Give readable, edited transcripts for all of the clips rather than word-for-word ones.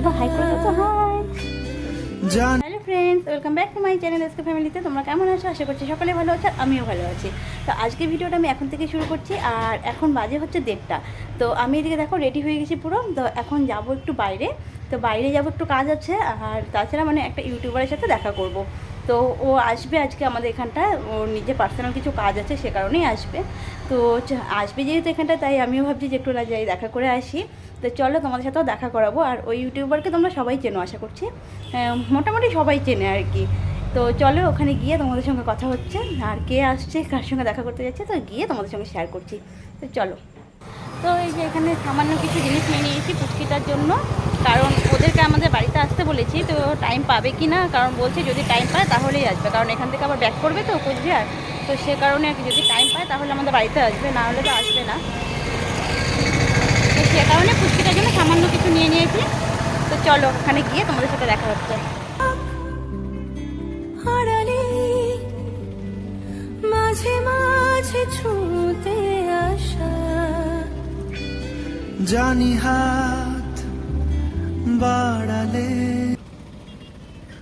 তো হাই করে দাও তো, hi. Hello friends, welcome back to my channel SK ফ্যামিলিতে। তোমরা কেমন আছো? আশা করছি সকলে ভালো আছো, আমিও ভালো আছি। তো আজকে ভিডিওটা আমি এখন থেকে শুরু করছি, আর এখন বাজে হচ্ছে 1:30। তো আমি এদিকে দেখো রেডি হয়ে গেছি পুরো। তো এখন যাব একটু বাইরে, তো বাইরে যাব, একটু কাজ আছে, আর তাছাড়া মানে একটা ইউটিউবারের সাথে দেখা করব। তো ও আসবে আজকে আমাদের এখানটায়, ওর নিজে পার্সোনাল কিছু কাজ আছে, সে কারণেই আসবে। তো আসবে যেহেতু এখানটায়, তাই আমিও ভাবছি যে একটু যাই দেখা করে আসি। তো চলো তোমাদের সাথেও দেখা করাবো। আর ওই ইউটিউবারকে তোমরা সবাই চেনো আশা করছি, মোটামুটি সবাই চেনে আর কি। তো চলো ওখানে গিয়ে তোমাদের সঙ্গে কথা হচ্ছে, আর কে আসছে, কার সঙ্গে দেখা করতে যাচ্ছে, তো গিয়ে তোমাদের সঙ্গে শেয়ার করছি। তো চলো। তো এই যে এখানে সামান্য কিছু জিনিস নিয়ে নিয়েছি পুচকিটার জন্য, কারণ ওদেরকে আমাদের বাড়িতে আসতে বলেছি। তো টাইম পাবে কি না, কারণ বলছে যদি টাইম পায় তাহলেই আসবে, কারণ এখান থেকে আবার ব্যাক করবে তো কোচবিহার। তো সে কারণে আর কি, যদি টাইম পায় তাহলে আমাদের বাড়িতে আসবে, না হলে তো আসবে না। তো সে কারণে পুচকিটার জন্য সামান্য কিছু নিয়ে নিয়েছি। তো চলো ওখানে গিয়ে তোমাদের সাথে দেখা হচ্ছে। মাঝে মাঝে ছুঁতে আসা জানি হাত বাড়ালে।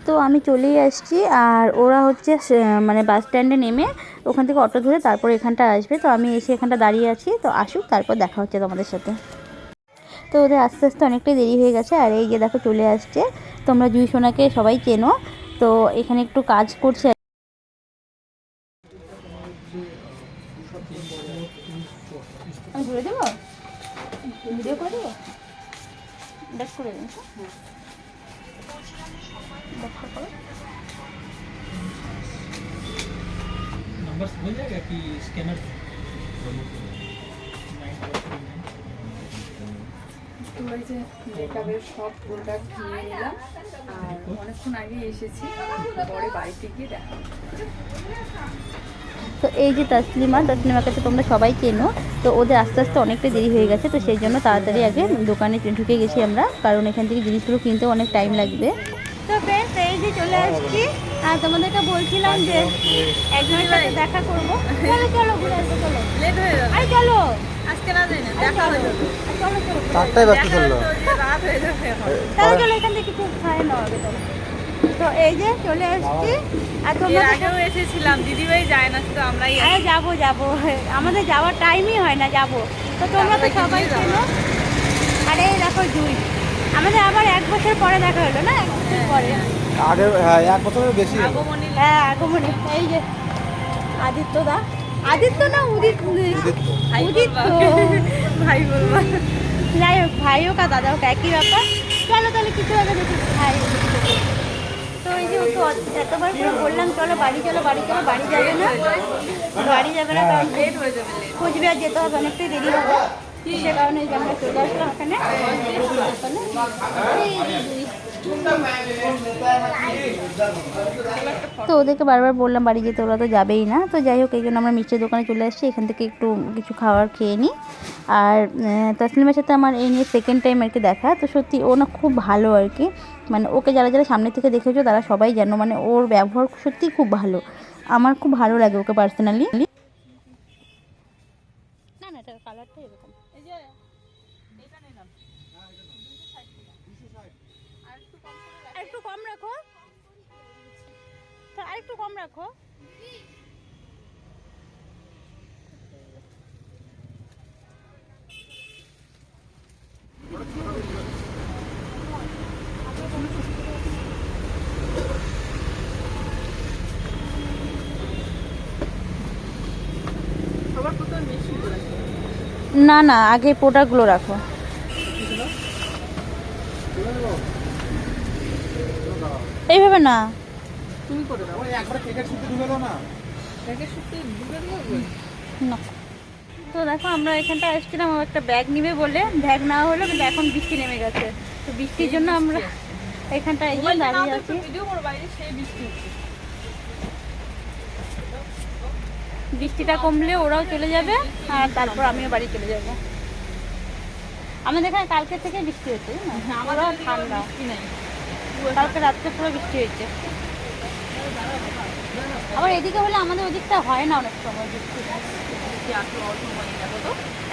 তো আমি চলেই আসছি, আর ওরা হচ্ছে মানে বাস স্ট্যান্ডে নেমে ওখান থেকে অটো ধরে তারপর এখানটা আসবে। তো আমি এসে এখানটা দাঁড়িয়ে আছি, তো আসুক তারপর দেখা হচ্ছে তোমাদের সাথে। তো ওদের আস্তে আস্তে অনেকটাই দেরি হয়ে গেছে, আর এই যে দেখো চলে আসছে। তোমরা জুই সোনাকে সবাই চেনো, তো এখানে একটু কাজ করছে। আমি ঘুরে দেবো, ভিডিও করে দেবো, ব্যাক করে দেবো। नंबर मिल जाएगा कि स्कैनर? তোমরা যে মেকআপের সব প্রোডাক্ট নিয়ে নিলাম, আর অনেকক্ষণ আগে এসেছি, পরে বাড়িতে গিয়ে দেখা। তো এই যে তাসলিমাকে তো তোমরা সবাই চেনো। তো ওদের আস্তে আস্তে অনেকটা দেরি হয়ে গেছে, তো সেই জন্য তাড়াতাড়ি আগে দোকানে ঢুকে গেছি আমরা, কারণ এখান থেকে জিনিসগুলো কিনতেও অনেক টাইম লাগবে। তো ফ্রেন্ডস, এই যে চলে আসছি, আর তোমাদেরকে বলছিলাম যে একজনের সাথে দেখা করবো। চলো চলো ঘুরে আসবো, চলো লেট হয়ে যাবে, আরে চলো আজকে না যাই না, দেখা হয়ে যাবে। চলো চলো চারটায় ব্যস্ত চললো। রাত হয়ে যাবে এখন। চলো চলো, এখান থেকে কিছু খাই নেওয়া হবে, চলো। তো এই যে চলে আসছি, আর এর তোমরা আগেও এসেছিলাম, দিদিভাই যায় না, শুধু আমরাই আরে যাবো যাবো, আমাদের যাওয়ার টাইমই হয় না, যাবো। তো তোমরা তো সবাই চেনো। আরে এই দেখো জুই, আমাদের আবার 1 বছর পরে দেখা হলো না, 1 বছর পরে। আগে হ্যাঁ, 1 বছরের বেশি হলো। আগমনী। হ্যাঁ আগমনী। এই যে আদিত্য না উদিত, ভাই বলবা, যাই হোক, ভাই হোক আর দাদা হোক একই ব্যাপার। চলো তাহলে কিছু আগে দেখি ভাই। তো এই যে ওকে এতবার করে বললাম চলো বাড়ি চলো বাড়ি চলো, বাড়ি যাবে না, কারণ লেট হয়ে যাবে। কোচবিহার যেতে হবে, অনেকটাই দেরি হবে। সে কারণে আমরা চলে আসলাম এখানে। তো ওদেরকে বারবার বললাম বাড়ি যেতে, ওরা তো যাবেই না। তো যাই হোক, এই জন্য আমরা মিষ্টির দোকানে চলে আসছি, এখান থেকে একটু কিছু খাবার খেয়ে নিই। আর তাসলিমার সাথে আমার এই নিয়ে সেকেন্ড টাইম আর কি দেখা। তো সত্যি ও না খুব ভালো আর কি, মানে ওকে যারা যারা সামনে থেকে দেখেছো তারা সবাই জানো, মানে ওর ব্যবহার সত্যিই খুব ভালো, আমার খুব ভালো লাগে ওকে পার্সোনালি। না না, এটা কালারটা এরকম। এই যে এটা নিলাম, আরেকটু কম রাখো, আরেকটু কম রাখো। সবার প্রথমে মিষ্টি করে না না, আগে প্রোডাক্টগুলো রাখো। এইভাবে না, তুমি করে দাও। একবার প্যাকেট শুদ্ধ ঢুকে দাও না। ব্যাগে শুতে ঢুকে দেবো। না। তো দেখো আমরা এখানটা আসছিলাম, ও একটা ব্যাগ নিবে বলে, ব্যাগ না হলো, কিন্তু এখন বৃষ্টি নেমে গেছে। তো বৃষ্টির জন্য আমরা এখানটা এসে দাঁড়িয়ে আছি। ভিডিও করো, বাইরে সেই বৃষ্টি হচ্ছে। বৃষ্টিটা কমলে ওরাও চলে যাবে, আর তারপর আমিও বাড়ি চলে যাব। আমাদের এখানে কালকে থেকে বৃষ্টি হচ্ছে, আমারও ঠান্ডা, কালকে রাত্রে পুরো বৃষ্টি হয়েছে। আবার এদিকে হলে আমাদের ওদিকটা হয় না অনেক সময় বৃষ্টি।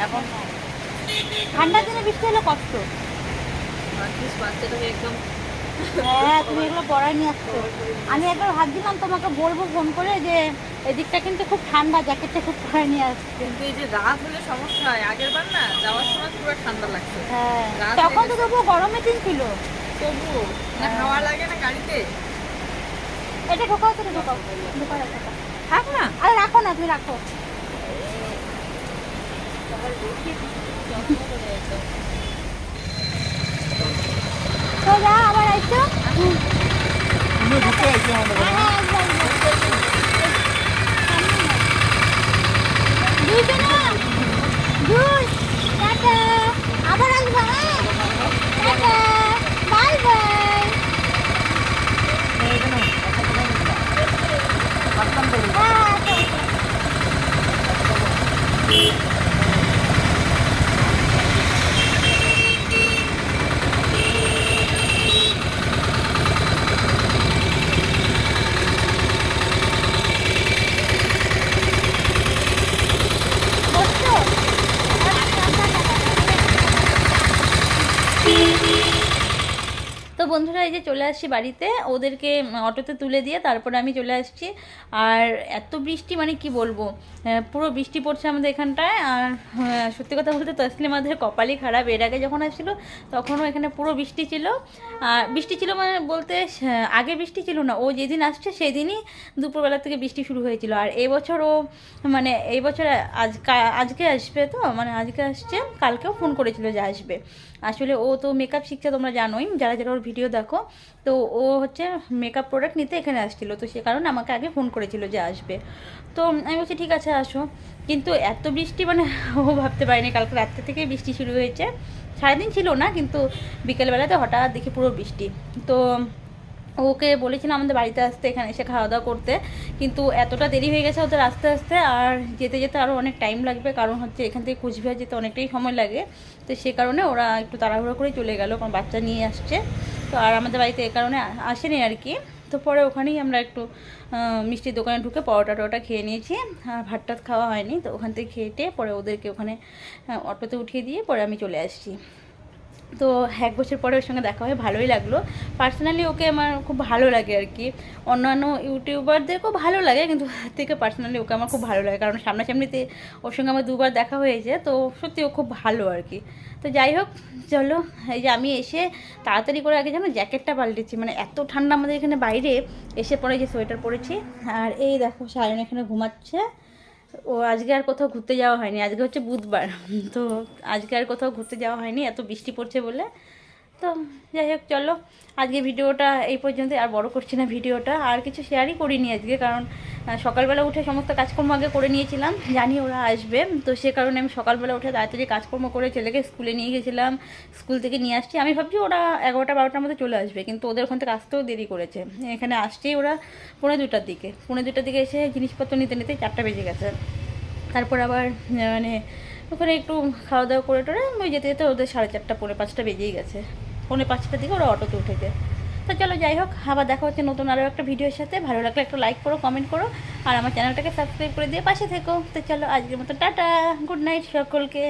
এখন ঠান্ডার দিনে বৃষ্টি হলে কষ্ট। অ্যাটলিস্ট বাচ্চাটাকে একদম হ্যাঁ তুমি এগুলো পড়ায় নিয়ে আসছো। আমি একবার ভাবছিলাম তোমাকে বলবো ফোন করে যে এদিকটা কিন্তু খুব ঠান্ডা, জ্যাকেটটা খুব পরে নিয়ে আসছে। কিন্তু এই যে রাত হলে সমস্যা হয়। আগের বার না যাওয়ার সময় পুরো ঠান্ডা লাগছে, হ্যাঁ রাত তখন হয়ে তো তবুও গরমের দিন ছিল। তবুও না হাওয়া লাগে না গাড়িতে। এটা ঢোকাও তো, ঢোকাও ঢোকাও রাখো। থাক না, আরে রাখো না, তুমি রাখো। তো যা আবার আইসো। তুমি ঢুকে আইছো আমাদের হ্যাঁ হ্যাঁ আসবো, আসবো। দুইজনে দুই টাটা, আবার আসবো। হ্যাঁ টাটা, বাই বাই। তো বন্ধুরা এই যে চলে আসছি বাড়িতে, ওদেরকে অটোতে তুলে দিয়ে তারপরে আমি চলে আসছি। আর এত বৃষ্টি মানে কি বলবো, পুরো বৃষ্টি পড়ছে আমাদের এখানটায়। আর সত্যি কথা বলতে তসলিমাদের কপালই খারাপ, এর আগে যখন আসছিল তখনও এখানে পুরো বৃষ্টি ছিল। আর বৃষ্টি ছিল মানে বলতে আগে বৃষ্টি ছিল না, ও যেদিন আসছে সেদিনই দুপুরবেলা থেকে বৃষ্টি শুরু হয়েছিল। আর এবছর ও মানে এই বছর আজকে আসবে, তো মানে আজকে আসছে, কালকেও ফোন করেছিল যে আসবে। আসলে ও তো মেকআপ শিখছে, তোমরা জানোই যারা যারা ওর ভিডিও দেখো। তো ও হচ্ছে মেকআপ প্রোডাক্ট নিতে এখানে আসছিলো, তো সে কারণে আমাকে আগে ফোন করেছিল যে আসবে। তো আমি বলছি ঠিক আছে আসো। কিন্তু এত বৃষ্টি মানে ও ভাবতে পারিনি, কালকে রাত্রে থেকেই বৃষ্টি শুরু হয়েছে। সারাদিন ছিল না, কিন্তু বিকেলবেলাতে হঠাৎ দেখি পুরো বৃষ্টি। তো ওকে বলেছিলাম আমাদের বাড়িতে আসতে, এখানে এসে খাওয়া দাওয়া করতে, কিন্তু এতটা দেরি হয়ে গেছে ওদের আসতে আসতে। আর যেতে যেতে আরও অনেক টাইম লাগবে, কারণ হচ্ছে এখান থেকে কুচবিহার যেতে অনেকটাই সময় লাগে। তো সে কারণে ওরা একটু তাড়াহুড়ো করে চলে গেল, কারণ বাচ্চা নিয়ে আসছে। তো আর আমাদের বাড়িতে এ কারণে আসেনি আর কি। তো পরে ওখানেই আমরা একটু মিষ্টির দোকানে ঢুকে পরোটা টরোটা খেয়ে নিয়েছি। আর ভাত টাত খাওয়া হয়নি, তো ওখান থেকে খেয়ে পরে ওদেরকে ওখানে অটোতে উঠিয়ে দিয়ে পরে আমি চলে আসছি। তো 1 বছর পরে ওর সঙ্গে দেখা হয়ে ভালোই লাগলো। পার্সোনালি ওকে আমার খুব ভালো লাগে আর কি। অন্যান্য ইউটিউবারদেরকেও ভালো লাগে, কিন্তু তার থেকে পার্সোনালি ওকে আমার খুব ভালো লাগে, কারণ সামনাসামনিতে ওর সঙ্গে আমার 2বার দেখা হয়েছে। তো সত্যি ও খুব ভালো আর কি। তো যাই হোক চলো, এই যে আমি এসে তাড়াতাড়ি করে আগে যেন জ্যাকেটটা পাল্টেছি, মানে এত ঠান্ডা আমাদের এখানে বাইরে। এসে পরে যে সোয়েটার পরেছি। আর এই দেখো সায়ন এখানে ঘুমাচ্ছে। ও আজকে আর কোথাও ঘুরতে যাওয়া হয়নি, আজকে হচ্ছে বুধবার। তো আজকে আর কোথাও ঘুরতে যাওয়া হয়নি এত বৃষ্টি পড়ছে বলে। তো যাই হোক চলো, আজকে ভিডিওটা এই পর্যন্ত, আর বড় করছি না ভিডিওটা। আর কিছু শেয়ারই করিনি আজকে, কারণ সকালবেলা উঠে সমস্ত কাজকর্ম আগে করে নিয়েছিলাম, জানি ওরা আসবে। তো সে কারণে আমি সকালবেলা উঠে তাড়াতাড়ি কাজকর্ম করে ছেলেকে স্কুলে নিয়ে গেছিলাম। স্কুল থেকে নিয়ে আসছি, আমি ভাবছি ওরা 11টা 12টার মধ্যে চলে আসবে, কিন্তু ওদের ওখান থেকে আসতেও দেরি করেছে। এখানে আসছেই ওরা 1:45টার দিকে, 1:45টার দিকে এসে জিনিসপত্র নিতে নিতে 4টা বেজে গেছে। তারপর আবার মানে ওখানে একটু খাওয়া দাওয়া করে টোরে ওই যেতে যেতে ওদের 4:30 4:45টা বেজেই গেছে। 4:45টার দিকে ওরা অটোতে উঠে যায়। তো চলো যাই হোক, আবার দেখা হচ্ছে নতুন আরও একটা ভিডিওর সাথে। ভালো লাগলে একটা লাইক করো, কমেন্ট করো, আর আমার চ্যানেলটাকে সাবস্ক্রাইব করে দিয়ে পাশে থেকো। তো চলো আজকের মতো টাটা, গুড নাইট সকলকে।